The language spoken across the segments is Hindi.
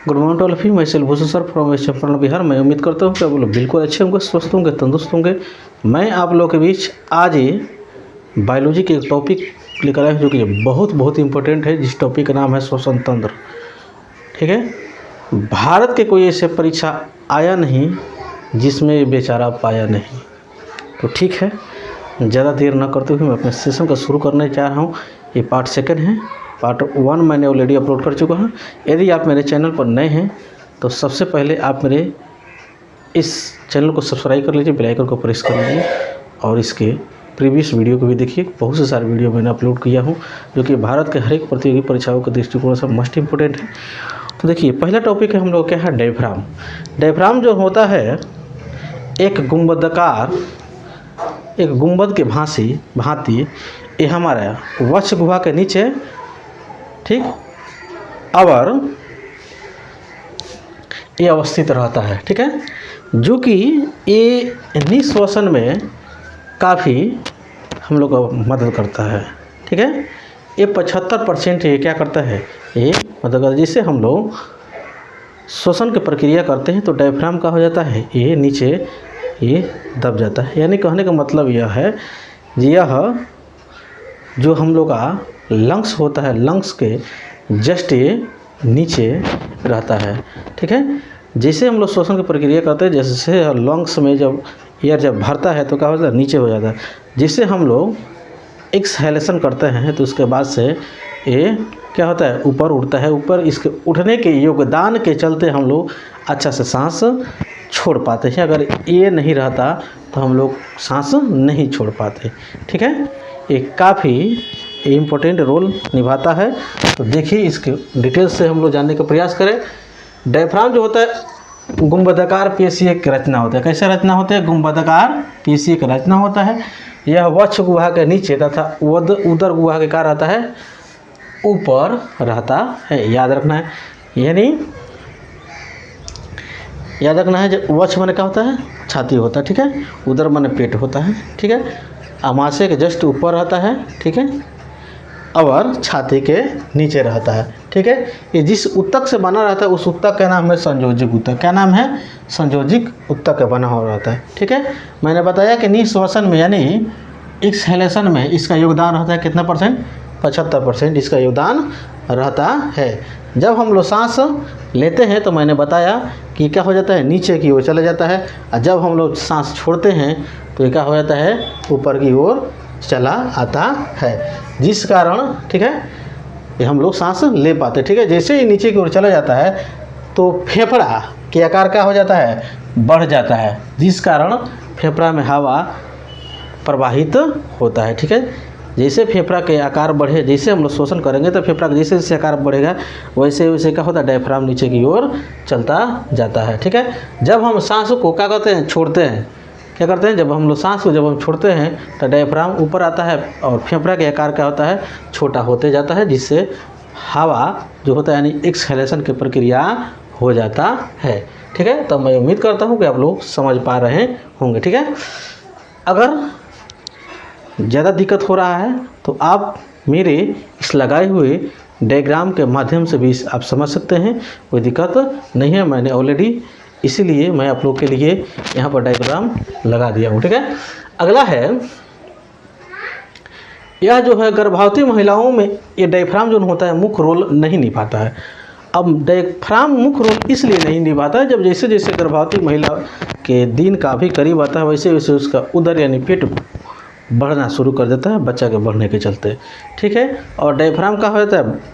Good morning to all of you. मैं Bhushan sir from West Champaran Bihar. मैं उम्मीद करता हूँ कि आप लोग बिल्कुल अच्छे होंगे, स्वस्थ होंगे, तंदुरुस्त होंगे। मैं आप लोगों के बीच आज बायोलॉजी के एक टॉपिक लेकर आया हूँ जो कि बहुत इम्पोर्टेंट है, जिस टॉपिक का नाम है श्वसन तंत्र। ठीक है, भारत के कोई ऐसे परीक्षा आया नहीं जिसमें बेचारा पाया नहीं। तो ठीक है, ज़्यादा देर न करते हुए मैं अपने सेशन का शुरू करने जा रहा हूँ। ये पार्ट सेकंड है। पार्ट 1 मैंने ऑलरेडी अपलोड कर चुका हूँ। यदि आप मेरे चैनल पर नए हैं तो सबसे पहले आप मेरे इस चैनल को सब्सक्राइब कर लीजिए, बेल आइकन को प्रेस कर लीजिए और इसके प्रीवियस वीडियो को भी देखिए। बहुत से सारे वीडियो मैंने अपलोड किया हूँ जो कि भारत के हर एक प्रतियोगी परीक्षाओं के दृष्टिकोण से मस्ट इम्पोर्टेंट है। तो देखिए, पहला टॉपिक है हम लोग क्या है, डायफ्राम। डायफ्राम जो होता है एक गुंबद के भांति ये हमारा वक्ष गुहा के नीचे, ठीक, और ये अवस्थित रहता है। ठीक है, जो कि ये निश्वसन में काफ़ी हम लोग को मदद करता है। ठीक है, ये 75% ये क्या करता है, ये मदद करता है। जिससे हम लोग श्वसन की प्रक्रिया करते हैं तो डायफ्राम का हो जाता है, ये नीचे ये दब जाता है। यानी कहने का मतलब यह है, यह जो हम लोग का लंग्स होता है, लंग्स के जस्ट ये नीचे रहता है। ठीक है, जैसे हम लोग श्वसन की प्रक्रिया करते हैं, जैसे लंग्स में जब एयर जब भरता है तो क्या होता है, नीचे हो जाता है। जिससे हम लोग एक्सहेलेशन करते हैं तो उसके बाद से ये क्या होता है, ऊपर उड़ता है। ऊपर इसके उठने के योगदान के चलते हम लोग अच्छा से सांस छोड़ पाते हैं। अगर ये नहीं रहता तो हम लोग सांस नहीं छोड़ पाते। ठीक है, ये काफ़ी इम्पोर्टेंट रोल निभाता है। तो देखिए, इसके डिटेल्स से हम लोग जानने का प्रयास करें। डायफ्राम जो होता है गुंबदाकार पेशीय की रचना होता है। कैसे रचना होता है, गुंबदाकार पेशीय की रचना होता है। यह वक्ष गुहा के नीचे तथा उदर गुहा के क्या रहता है, ऊपर रहता है। याद रखना है, यानी याद रखना है, जब वक्ष माने क्या होता है, छाती होता है। ठीक है, उदर माने पेट होता है। ठीक है, आमाशय के जस्ट ऊपर रहता है। ठीक है, और छाती के नीचे रहता है। ठीक है, ये जिस उत्तक से बना रहता है उस उत्तक का नाम है संयोजिक उत्तक। क्या नाम है, संयोजिक उत्तक का बना हुआ रहता है। ठीक है, मैंने बताया कि निश्वसन में यानी एक्सहेलेशन में इसका योगदान रहता है कितना परसेंट, 75% इसका योगदान रहता है। जब हम लोग सांस लेते हैं तो मैंने बताया कि क्या हो जाता है, नीचे की ओर चला जाता है। और जब हम लोग सांस छोड़ते हैं तो ये क्या हो जाता है, ऊपर की ओर चला आता है। जिस कारण, ठीक है, ये हम लोग सांस ले पाते। ठीक है, जैसे ही नीचे की ओर चला जाता है तो फेफड़ा के आकार क्या हो जाता है, बढ़ जाता है। जिस कारण फेफड़ा में हवा प्रवाहित होता है। ठीक है, जैसे फेफड़ा के आकार बढ़े, जैसे हम लोग श्वसन करेंगे तो फेफड़ा का जैसे जैसे आकार बढ़ेगा वैसे वैसे क्या होता है, डायफ्राम नीचे की ओर चलता जाता है। ठीक है, जब हम सांस को क्या करते हैं, छोड़ते हैं, क्या करते हैं, जब हम लोग सांस को जब हम छोड़ते हैं तो डायफ्राम ऊपर आता है और फेफड़ा के आकार क्या होता है, छोटा होते जाता है। जिससे हवा जो होता है यानी एक्सहेलेशन की प्रक्रिया हो जाता है। ठीक है, तो मैं उम्मीद करता हूँ कि आप लोग समझ पा रहे होंगे। ठीक है, अगर ज़्यादा दिक्कत हो रहा है तो आप मेरे इस लगाए हुए डायग्राम के माध्यम से भी आप समझ सकते हैं, कोई दिक्कत नहीं है। मैंने ऑलरेडी इसीलिए मैं आप लोग के लिए यहाँ पर डायग्राम लगा दिया हूँ। ठीक है, अगला है, यह जो है गर्भवती महिलाओं में ये डायफ्राम जो होता है मुख्य रोल नहीं निभाता है। अब डायफ्राम मुख्य रोल इसलिए नहीं निभाता है, जब जैसे जैसे गर्भवती महिला के दिन काफ़ी करीब आता है वैसे वैसे उसका उदर यानी पेट बढ़ना शुरू कर देता है बच्चा के बढ़ने के चलते। ठीक है, और डायफ्राम का होता है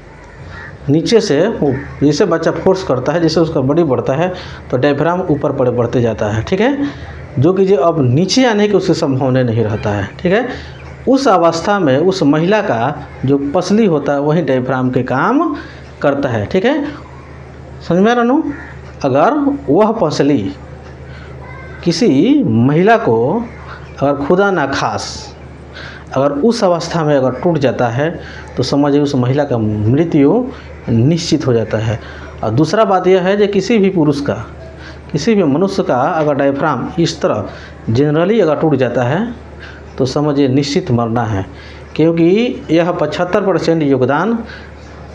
नीचे से जैसे बच्चा फोर्स करता है, जैसे उसका बॉडी बढ़ता है तो डायफ्राम ऊपर बढ़ते जाता है। ठीक है, जो कि जो अब नीचे आने की उसकी संभावना नहीं रहता है। ठीक है, उस अवस्था में उस महिला का जो पसली होता है वही डायफ्राम के काम करता है। ठीक है, समझ में रहना। अगर वह पसली किसी महिला को अगर खुदा ना खास अगर उस अवस्था में अगर टूट जाता है तो समझिए उस महिला का मृत्यु निश्चित हो जाता है। और दूसरा बात यह है कि किसी भी पुरुष का, किसी भी मनुष्य का अगर डायफ्राम इस तरह जनरली अगर टूट जाता है तो समझिए निश्चित मरना है। क्योंकि यह 75% योगदान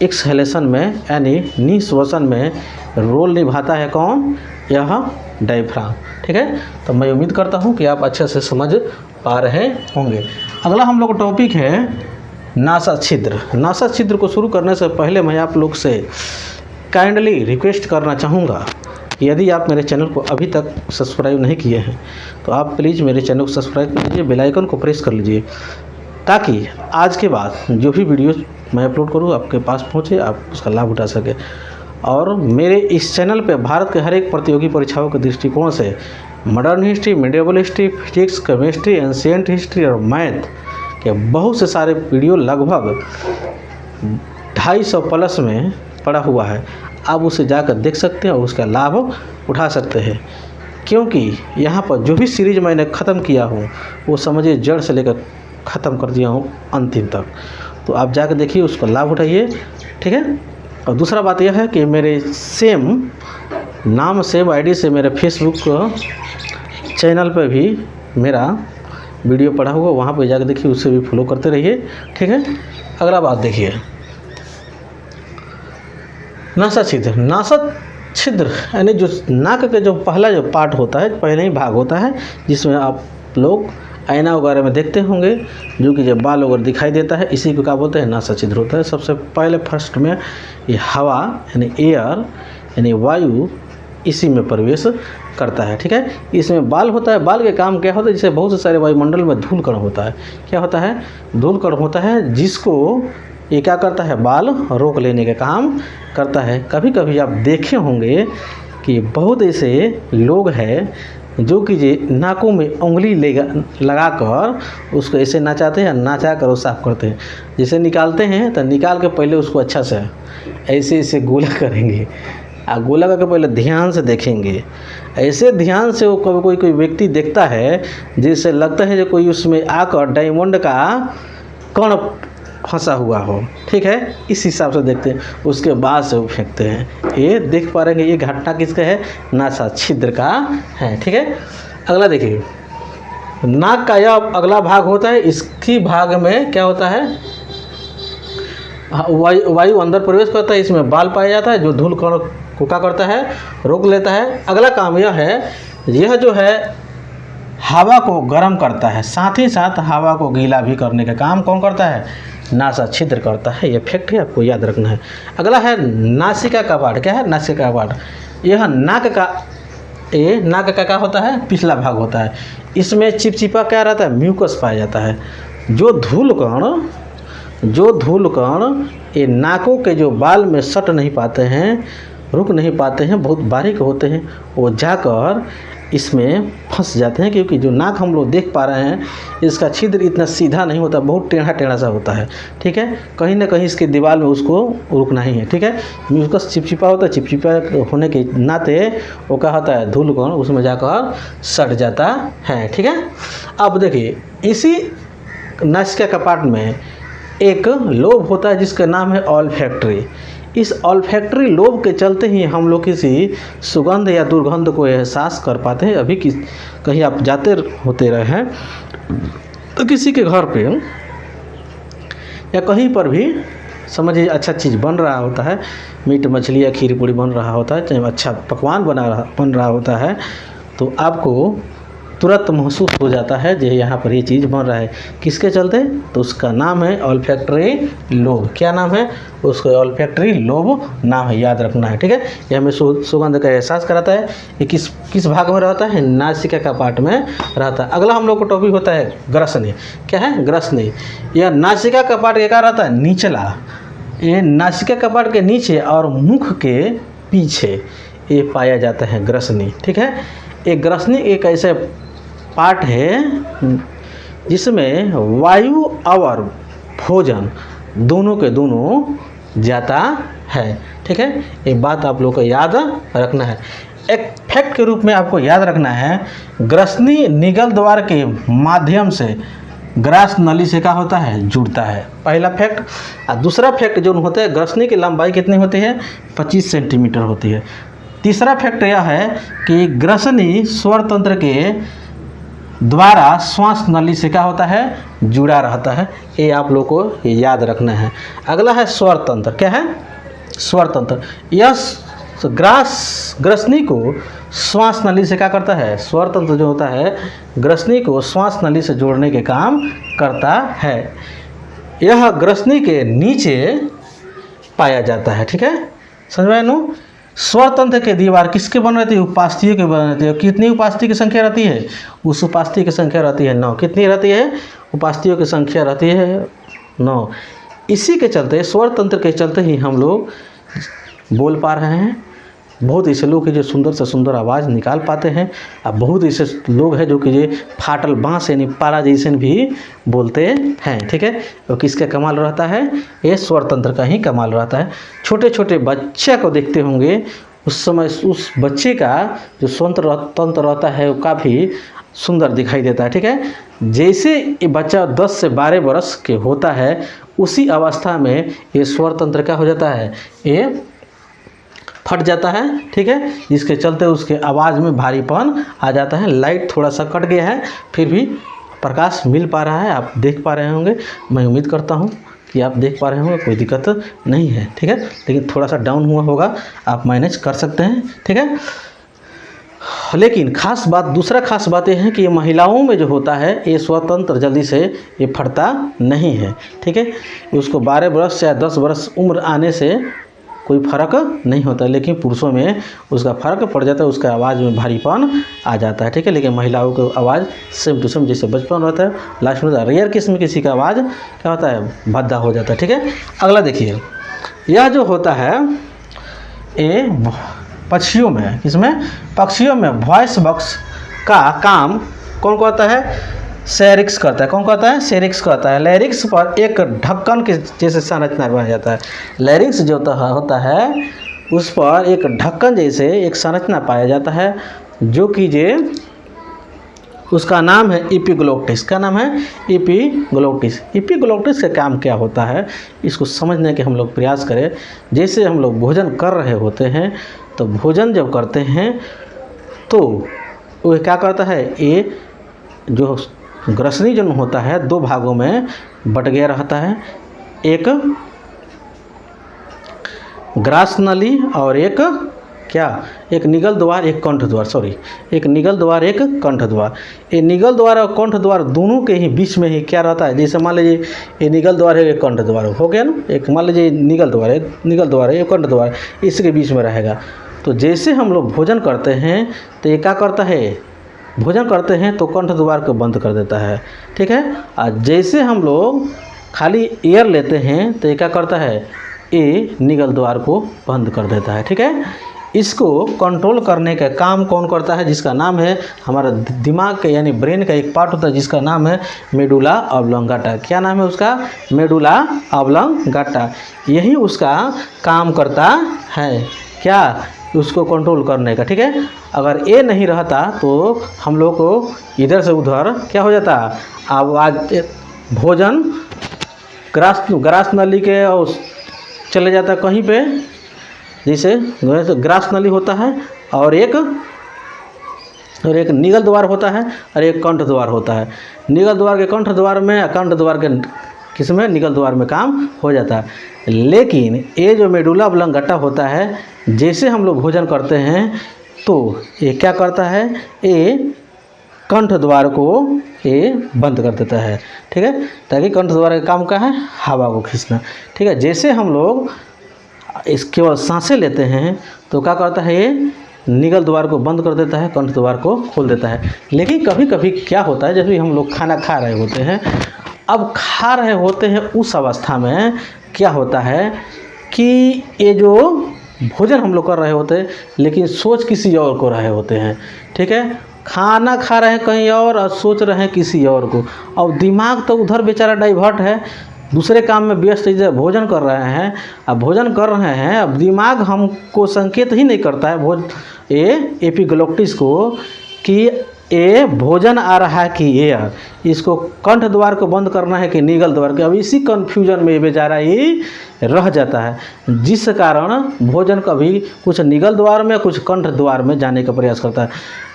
एक्सहेलेशन में यानी निश्वसन में रोल निभाता है कौन? यह डायफ्राम। ठीक है, तो मैं उम्मीद करता हूँ कि आप अच्छे से समझ पा रहे होंगे। अगला हम लोग का टॉपिक है नासा छिद्र। नासा छिद्र को शुरू करने से पहले मैं आप लोग से काइंडली रिक्वेस्ट करना चाहूँगा, यदि आप मेरे चैनल को अभी तक सब्सक्राइब नहीं किए हैं तो आप प्लीज़ मेरे चैनल को सब्सक्राइब कर लीजिए, बेल आइकन को प्रेस कर लीजिए, ताकि आज के बाद जो भी वीडियो मैं अपलोड करूँ आपके पास पहुँचे, आप उसका लाभ उठा सकें। और मेरे इस चैनल पे भारत के हर एक प्रतियोगी परीक्षाओं के दृष्टिकोण से modern history, medieval history, physics, chemistry, ancient history और मैथ के बहुत से सारे वीडियो लगभग 250 प्लस में पड़ा हुआ है। आप उसे जाकर देख सकते हैं और उसका लाभ उठा सकते हैं, क्योंकि यहाँ पर जो भी सीरीज मैंने ख़त्म किया हूँ वो समझिए जड़ से लेकर ख़त्म कर दिया हूँ अंतिम तक। तो आप जाकर देखिए, उसका लाभ उठाइए। ठीक है, और दूसरा बात यह है कि मेरे सेम नाम सेम आईडी से मेरे फेसबुक चैनल पर भी मेरा वीडियो पड़ा हुआ, वहाँ पर जाकर देखिए, उससे भी फॉलो करते रहिए। ठीक है, अगला बात देखिए, नासा छिद्र। नासा छिद्र यानी जो नाक का जो पहला जो पार्ट होता है, पहले ही भाग होता है, जिसमें आप लोग आईना वगैरह में देखते होंगे, जो कि जब बाल वगैरह दिखाई देता है, इसी को क्या बोलते हैं? नासा छिद्र होता है। सबसे पहले फर्स्ट में ये हवा यानी एयर यानी वायु इसी में प्रवेश करता है। ठीक है, इसमें बाल होता है। बाल के काम क्या होता है? जैसे बहुत से सारे वायुमंडल में धूल कण होता है। क्या होता है? धूल कण होता है, जिसको ये क्या करता है? बाल रोक लेने का काम करता है। कभी कभी आप देखे होंगे कि बहुत ऐसे लोग हैं जो कि नाकों में उंगली लगाकर उसको ऐसे नचाते हैं, नचा कर वो साफ करते हैं। जैसे निकालते हैं तो निकाल के पहले उसको अच्छा से ऐसे ऐसे गोला करेंगे, गोला करके पहले ध्यान से देखेंगे। ऐसे ध्यान से वो कभी कोई व्यक्ति देखता है जिससे लगता है जो कोई उसमें आकर डायमंड का कण फंसा हुआ हो। ठीक है, इस हिसाब से देखते हैं, उसके बाद से वो फेंकते हैं। ये देख पा रहे हैं, ये घटना किसका है? नासा छिद्र का है। ठीक है, अगला देखिए, नाक का यह अगला भाग होता है। इसकी भाग में क्या होता है? वायु अंदर प्रवेश करता है, इसमें बाल पाया जाता है, जो धूल कण को क्या करता है? रोक लेता है। अगला काम यह है, यह जो है हवा को गर्म करता है, साथ ही साथ हवा को गीला भी करने का काम कौन करता है? नासा छिद्र करता है। ये फैक्ट है, आपको याद रखना है। अगला है नासिका कपाट। क्या है? नासिका कपाट। यह नाक का क्या होता है? पिछला भाग होता है। इसमें चिपचिपा क्या रहता है? म्यूकस पाया जाता है। जो धूल कण ये नाकों के जो बाल में सट नहीं पाते हैं, रुक नहीं पाते हैं, बहुत बारीक होते हैं, वो जाकर इसमें फंस जाते हैं। क्योंकि जो नाक हम लोग देख पा रहे हैं, इसका छिद्र इतना सीधा नहीं होता, बहुत टेढ़ा टेढ़ा सा होता है। ठीक है, कहीं ना कहीं इसके दीवार में उसको रुकना ही है। ठीक है, म्यूकस चिपचिपा होता है, चिपचिपा होने के नाते वो क्या होता है? धूल कण उसमें जाकर सट जाता है। ठीक है, अब देखिए, इसी नासिका कपाट में एक लोब होता है जिसका नाम है ऑल्फैक्टरी। इस ऑल्फैक्टरी लोब के चलते ही हम लोग किसी सुगंध या दुर्गंध को एहसास कर पाते हैं। अभी कहीं आप जाते होते रहे हैं तो किसी के घर पे या कहीं पर भी समझिए अच्छा चीज़ बन रहा होता है, मीट मछली या खीर पूड़ी बन रहा होता है, चाहे अच्छा पकवान बन रहा होता है, तो आपको तुरंत महसूस हो जाता है जो यहाँ पर ये चीज़ बन रहा है। किसके चलते? तो उसका नाम है ऑल्फैक्टरी लोब। क्या नाम है? उसको ऑल्फैक्टरी लोब नाम है, याद रखना है। ठीक है, ये हमें सुगंध का एहसास कराता है। ये किस भाग में रहता है? नासिका का पार्ट में रहता है। अगला हम लोग का टॉपिक होता है ग्रसनी। क्या है? ग्रसनी। यह नासिका का पार्ट क्या रहता है? निचला। ये नासिका का पार्ट के नीचे और मुख के पीछे ये पाया जाता है ग्रसनी। ठीक है, ये ग्रसनी एक ऐसे पार्ट है जिसमें वायु और भोजन दोनों के दोनों जाता है। ठीक है, एक बात आप लोग को याद रखना है। एक फैक्ट के रूप में आपको याद रखना है, ग्रसनी निगल द्वार के माध्यम से ग्रास नली से क्या होता है? जुड़ता है। पहला फैक्ट। और दूसरा फैक्ट जो होता है, ग्रसनी की लंबाई कितनी होती है? 25 सेंटीमीटर होती है। तीसरा फैक्ट यह है कि ग्रसनी स्वर तंत्र के द्वारा श्वास नली से क्या होता है, जुड़ा रहता है। ये आप लोग को याद रखना है। अगला है स्वर तंत्र। क्या है, स्वर तंत्र। यह ग्रसनी को श्वास नली से क्या करता है, स्वर तंत्र जो होता है ग्रसनी को श्वास नली से जोड़ने के काम करता है। यह ग्रसनी के नीचे पाया जाता है। ठीक है, समझ में नो। स्वर तंत्र के दीवार किसके बन रहती है, उपास्थि के बन रहती है। कितनी उपास्थि की संख्या रहती है, उस उपास्थि की संख्या रहती है 9। कितनी रहती है, उपास्थियों की संख्या रहती है 9। इसी के चलते, स्वर तंत्र के चलते ही हम लोग बोल पा रहे हैं। बहुत ऐसे लोग हैं जो सुंदर से सुंदर आवाज़ निकाल पाते हैं। अब बहुत ऐसे लोग हैं जो कि ये फाटल बाँस यानी पारा जैसे भी बोलते हैं। ठीक है, तो किसका कमाल रहता है, ये स्वर तंत्र का ही कमाल रहता है। छोटे छोटे बच्चे को देखते होंगे, उस समय उस बच्चे का जो स्वर तंत्र रहता है वो काफ़ी सुंदर दिखाई देता है। ठीक है, जैसे ये बच्चा 10 से 12 वर्ष के होता है, उसी अवस्था में ये स्वर तंत्र क्या हो जाता है, ये फट जाता है। ठीक है, जिसके चलते उसके आवाज़ में भारीपन आ जाता है। लाइट थोड़ा सा कट गया है, फिर भी प्रकाश मिल पा रहा है, आप देख पा रहे होंगे। मैं उम्मीद करता हूँ कि आप देख पा रहे होंगे, कोई दिक्कत नहीं है। ठीक है, लेकिन थोड़ा सा डाउन हुआ होगा, आप मैनेज कर सकते हैं। ठीक है, लेकिन खास बात, दूसरा खास बात यह है कि ये महिलाओं में जो होता है ये स्वतंत्र जल्दी से ये फटता नहीं है। ठीक है, उसको 12 वर्ष या 10 वर्ष उम्र आने से कोई फ़र्क नहीं होता, लेकिन पुरुषों में उसका फ़र्क पड़ जाता है, उसका आवाज़ में भारीपन आ जाता है। ठीक है, लेकिन महिलाओं को आवाज़ सेम टू सेम जैसे बचपन रहता है, लास्ट में रेयर केस में किसी का आवाज़ क्या होता है, भद्दा हो जाता है। ठीक है, अगला देखिए, यह जो होता है ये पक्षियों में, इसमें पक्षियों में वॉइस बॉक्स का काम कौन करता है, सेरिक्स करता है। कौन करता है, सेरिक्स करता है। लैरिक्स पर एक ढक्कन के जैसे संरचना बन जाता है। लैरिक्स जो होता है उस पर एक ढक्कन जैसे एक संरचना पाया जाता है, जो कि जे उसका नाम है एपिग्लोटिस। क्या नाम है, एपिग्लोटिस। एपिग्लोटिस का काम क्या होता है, इसको समझने के हम लोग प्रयास करें। जैसे हम लोग भोजन कर रहे होते हैं, तो भोजन जब करते हैं तो वो क्या करता है, ये जो ग्रसनी जन्म होता है 2 भागों में बट गया रहता है। एक ग्रास नली और एक क्या, एक निगल द्वार, एक कंठ द्वार। एक निगल द्वार, एक कंठ द्वार। ये निगल द्वार और कंठ द्वार दोनों के ही बीच में ही क्या रहता है, जैसे मान लीजिए ये निगल द्वार है, एक कंठ द्वार हो गया ना। एक मान लीजिए निगल द्वार है, ये कंठ द्वार, इसके बीच में रहेगा। तो जैसे हम लोग भोजन करते हैं तो ये क्या करता है, भोजन करते हैं तो कंठ द्वार को बंद कर देता है। ठीक है, और जैसे हम लोग खाली एयर लेते हैं तो ये क्या करता है, ये निगल द्वार को बंद कर देता है। ठीक है, इसको कंट्रोल करने का काम कौन करता है, जिसका नाम है हमारा दिमाग का यानी ब्रेन का एक पार्ट होता है जिसका नाम है मेडुला ऑब्लोंगाटा। क्या नाम है उसका, मेडुला ऑब्लोंगाटा। यही उसका काम करता है, क्या, उसको कंट्रोल करने का। ठीक है, अगर ये नहीं रहता तो हम लोग को इधर से उधर क्या हो जाता, आवाज़ भोजन ग्रास नली के और चले जाता कहीं पे, जैसे ग्रास नली होता है और एक निगल द्वार होता है और एक कंठ द्वार होता है। निगल द्वार के कंठ द्वार में, कंठ द्वार के किस में, निगल द्वार में काम हो जाता है। लेकिन ये जो मेडुला ऑब्लोंगाटा होता है, जैसे हम लोग भोजन करते हैं तो ये क्या करता है, ये कंठ द्वार को ये बंद कर देता है। ठीक है, ताकि कंठ द्वार का काम क्या है, हवा को खींचना। ठीक है, जैसे हम लोग इस केवल सांसें लेते हैं तो क्या करता है, ये निगल द्वार को बंद कर देता है, कंठ द्वार को खोल देता है। लेकिन कभी कभी क्या होता है, जब भी हम लोग खाना खा रहे होते हैं, अब खा रहे होते हैं उस अवस्था में क्या होता है कि ये जो भोजन हम लोग कर रहे होते हैं लेकिन सोच किसी और को रहे होते हैं। ठीक है, खाना खा रहे हैं कहीं और सोच रहे हैं किसी और को। अब दिमाग तो उधर बेचारा डाइवर्ट है, दूसरे काम में व्यस्त है। भोजन कर रहे हैं, अब भोजन कर रहे हैं, अब दिमाग हमको संकेत ही नहीं करता है ये एपिग्लोटिस को कि ए भोजन आ रहा है कि एयर, इसको कंठ द्वार को बंद करना है कि निगल द्वार के, अब इसी कन्फ्यूजन में बेचारा ये रह जाता है, जिस कारण भोजन कभी कुछ निगल द्वार में कुछ कंठ द्वार में जाने का प्रयास करता है।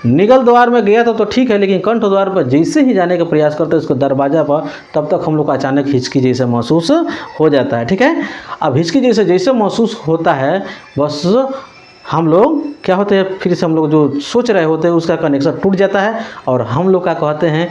निगल द्वार में गया तो ठीक है, लेकिन कंठ द्वार पर जैसे ही जाने का प्रयास करते हैं उसको दरवाज़ा पर, तब तक हम लोग को अचानक हिचकी जैसे महसूस हो जाता है। ठीक है, अब हिचकी जैसे जैसे महसूस होता है बस हम लोग क्या होते हैं, फिर से हम लोग जो सोच रहे होते हैं उसका कनेक्शन टूट जाता है और हम लोग क्या कहते हैं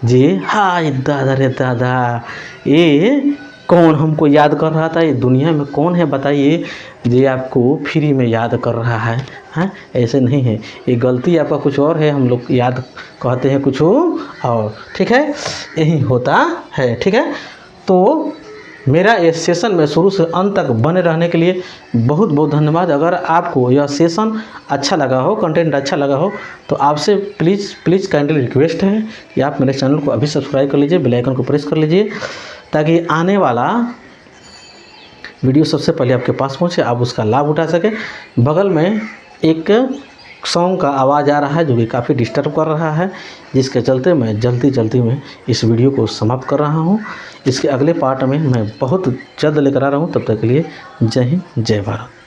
जी, हाय दादा रे दादा, ये कौन हमको याद कर रहा था, ये दुनिया में कौन है बताइए, ये आपको फ्री में याद कर रहा है। हाँ, ऐसे नहीं है, ये गलती आपका कुछ और है, हम लोग याद कहते हैं कुछ और। ठीक है, यही होता है। ठीक है, तो मेरा इस सेशन में शुरू से अंत तक बने रहने के लिए बहुत बहुत धन्यवाद। अगर आपको यह सेशन अच्छा लगा हो, कंटेंट अच्छा लगा हो, तो आपसे प्लीज़ काइंडली रिक्वेस्ट है कि आप मेरे चैनल को अभी सब्सक्राइब कर लीजिए, बेल आइकन को प्रेस कर लीजिए, ताकि आने वाला वीडियो सबसे पहले आपके पास पहुंचे, आप उसका लाभ उठा सकें। बगल में एक सॉन्ग का आवाज़ आ रहा है जो कि काफ़ी डिस्टर्ब कर रहा है, जिसके चलते मैं जल्दी में इस वीडियो को समाप्त कर रहा हूं। इसके अगले पार्ट में मैं बहुत जल्द लेकर आ रहा हूं। तब तक के लिए जय हिंद, जय भारत।